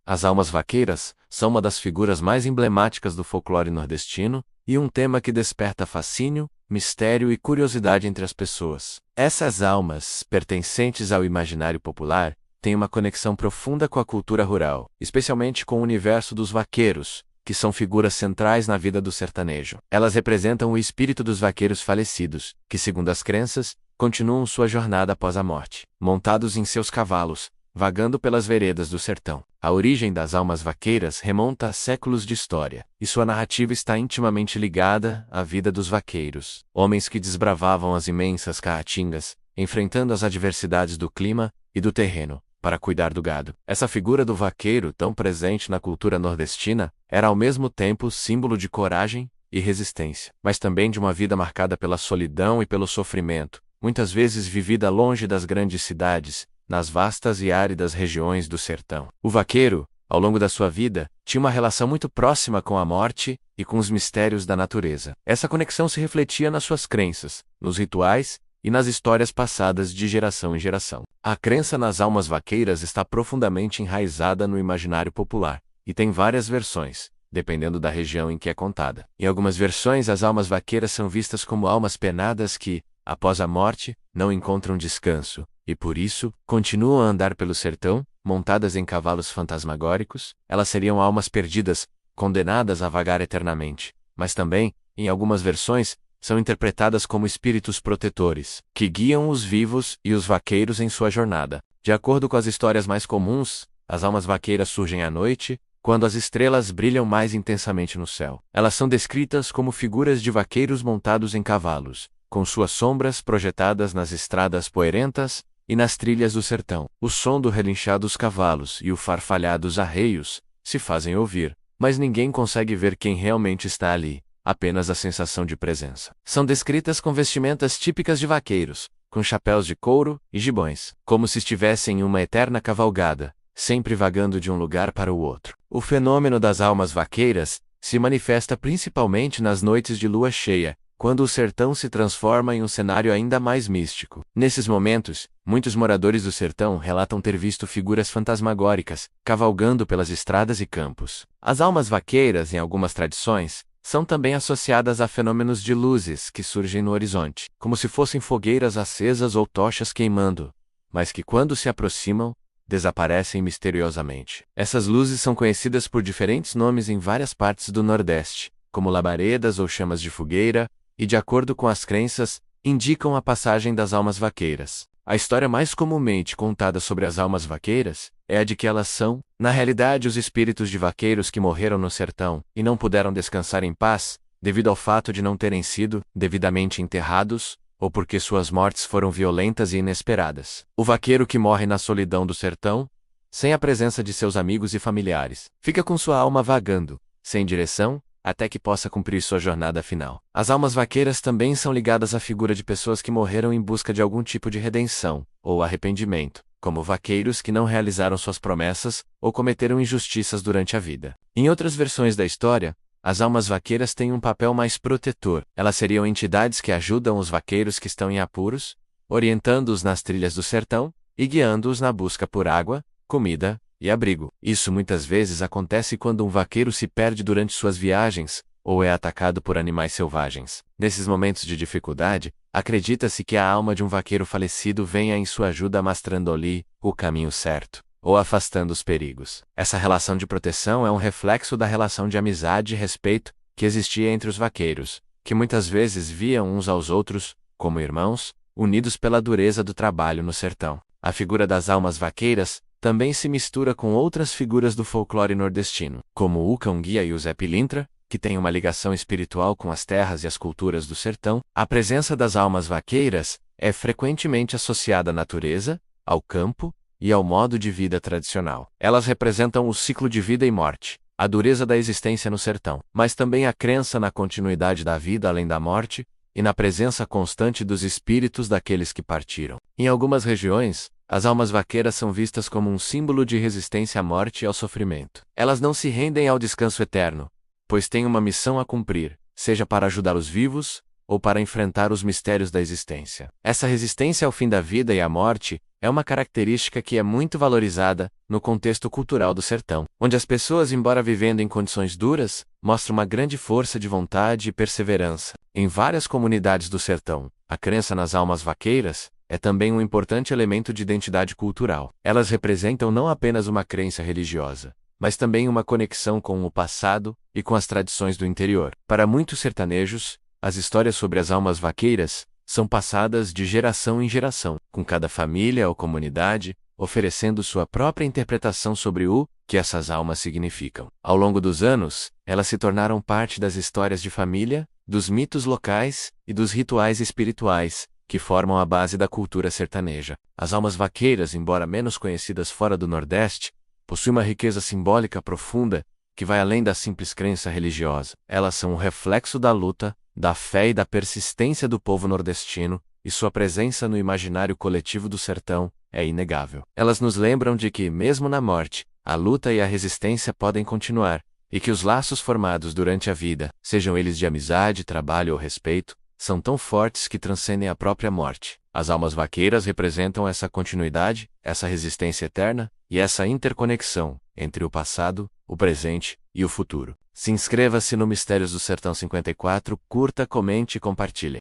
As almas vaqueiras são uma das figuras mais emblemáticas do folclore nordestino e um tema que desperta fascínio, mistério e curiosidade entre as pessoas. Essas almas, pertencentes ao imaginário popular, têm uma conexão profunda com a cultura rural, especialmente com o universo dos vaqueiros, que são figuras centrais na vida do sertanejo. Elas representam o espírito dos vaqueiros falecidos, que, segundo as crenças, continuam sua jornada após a morte, montados em seus cavalos, vagando pelas veredas do sertão. A origem das almas vaqueiras remonta a séculos de história, e sua narrativa está intimamente ligada à vida dos vaqueiros, homens que desbravavam as imensas caatingas, enfrentando as adversidades do clima e do terreno, para cuidar do gado. Essa figura do vaqueiro, tão presente na cultura nordestina, era ao mesmo tempo símbolo de coragem e resistência, mas também de uma vida marcada pela solidão e pelo sofrimento, muitas vezes vivida longe das grandes cidades, nas vastas e áridas regiões do sertão. O vaqueiro, ao longo da sua vida, tinha uma relação muito próxima com a morte e com os mistérios da natureza. Essa conexão se refletia nas suas crenças, nos rituais e nas histórias passadas de geração em geração. A crença nas almas vaqueiras está profundamente enraizada no imaginário popular, e tem várias versões, dependendo da região em que é contada. Em algumas versões, as almas vaqueiras são vistas como almas penadas que, após a morte, não encontram descanso, e por isso, continuam a andar pelo sertão, montadas em cavalos fantasmagóricos. Elas seriam almas perdidas, condenadas a vagar eternamente, mas também, em algumas versões, são interpretadas como espíritos protetores, que guiam os vivos e os vaqueiros em sua jornada. De acordo com as histórias mais comuns, as almas vaqueiras surgem à noite, quando as estrelas brilham mais intensamente no céu. Elas são descritas como figuras de vaqueiros montados em cavalos, com suas sombras projetadas nas estradas poeirentas e nas trilhas do sertão. O som do relinchar dos cavalos e o farfalhar dos arreios se fazem ouvir, mas ninguém consegue ver quem realmente está ali, apenas a sensação de presença. São descritas com vestimentas típicas de vaqueiros, com chapéus de couro e gibões, como se estivessem em uma eterna cavalgada, sempre vagando de um lugar para o outro. O fenômeno das almas vaqueiras se manifesta principalmente nas noites de lua cheia, quando o sertão se transforma em um cenário ainda mais místico. Nesses momentos, muitos moradores do sertão relatam ter visto figuras fantasmagóricas, cavalgando pelas estradas e campos. As almas vaqueiras, em algumas tradições, são também associadas a fenômenos de luzes que surgem no horizonte, como se fossem fogueiras acesas ou tochas queimando, mas que quando se aproximam, desaparecem misteriosamente. Essas luzes são conhecidas por diferentes nomes em várias partes do Nordeste, como labaredas ou chamas de fogueira, e de acordo com as crenças, indicam a passagem das almas vaqueiras. A história mais comumente contada sobre as almas vaqueiras é a de que elas são, na realidade, os espíritos de vaqueiros que morreram no sertão e não puderam descansar em paz, devido ao fato de não terem sido devidamente enterrados, ou porque suas mortes foram violentas e inesperadas. O vaqueiro que morre na solidão do sertão, sem a presença de seus amigos e familiares, fica com sua alma vagando, sem direção, até que possa cumprir sua jornada final. As almas vaqueiras também são ligadas à figura de pessoas que morreram em busca de algum tipo de redenção, ou arrependimento, como vaqueiros que não realizaram suas promessas, ou cometeram injustiças durante a vida. Em outras versões da história, as almas vaqueiras têm um papel mais protetor. Elas seriam entidades que ajudam os vaqueiros que estão em apuros, orientando-os nas trilhas do sertão, e guiando-os na busca por água, comida e abrigo. Isso muitas vezes acontece quando um vaqueiro se perde durante suas viagens, ou é atacado por animais selvagens. Nesses momentos de dificuldade, acredita-se que a alma de um vaqueiro falecido venha em sua ajuda mostrando-lhe o caminho certo, ou afastando os perigos. Essa relação de proteção é um reflexo da relação de amizade e respeito que existia entre os vaqueiros, que muitas vezes viam uns aos outros como irmãos, unidos pela dureza do trabalho no sertão. A figura das almas vaqueiras também se mistura com outras figuras do folclore nordestino, como o Cão-Guia e o Zé Pilintra, que têm uma ligação espiritual com as terras e as culturas do sertão. A presença das almas vaqueiras é frequentemente associada à natureza, ao campo e ao modo de vida tradicional. Elas representam o ciclo de vida e morte, a dureza da existência no sertão, mas também a crença na continuidade da vida além da morte e na presença constante dos espíritos daqueles que partiram. Em algumas regiões, as almas vaqueiras são vistas como um símbolo de resistência à morte e ao sofrimento. Elas não se rendem ao descanso eterno, pois têm uma missão a cumprir, seja para ajudar os vivos, ou para enfrentar os mistérios da existência. Essa resistência ao fim da vida e à morte é uma característica que é muito valorizada no contexto cultural do sertão, onde as pessoas, embora vivendo em condições duras, mostram uma grande força de vontade e perseverança. Em várias comunidades do sertão, a crença nas almas vaqueiras é também um importante elemento de identidade cultural. Elas representam não apenas uma crença religiosa, mas também uma conexão com o passado e com as tradições do interior. Para muitos sertanejos, as histórias sobre as almas vaqueiras são passadas de geração em geração, com cada família ou comunidade oferecendo sua própria interpretação sobre o que essas almas significam. Ao longo dos anos, elas se tornaram parte das histórias de família, dos mitos locais e dos rituais espirituais que formam a base da cultura sertaneja. As almas vaqueiras, embora menos conhecidas fora do Nordeste, possuem uma riqueza simbólica profunda que vai além da simples crença religiosa. Elas são um reflexo da luta, da fé e da persistência do povo nordestino, e sua presença no imaginário coletivo do sertão é inegável. Elas nos lembram de que, mesmo na morte, a luta e a resistência podem continuar, e que os laços formados durante a vida, sejam eles de amizade, trabalho ou respeito, são tão fortes que transcendem a própria morte. As almas vaqueiras representam essa continuidade, essa resistência eterna e essa interconexão entre o passado, o presente e o futuro. Se inscreva-se no Mistérios do Sertão 54, curta, comente e compartilhe.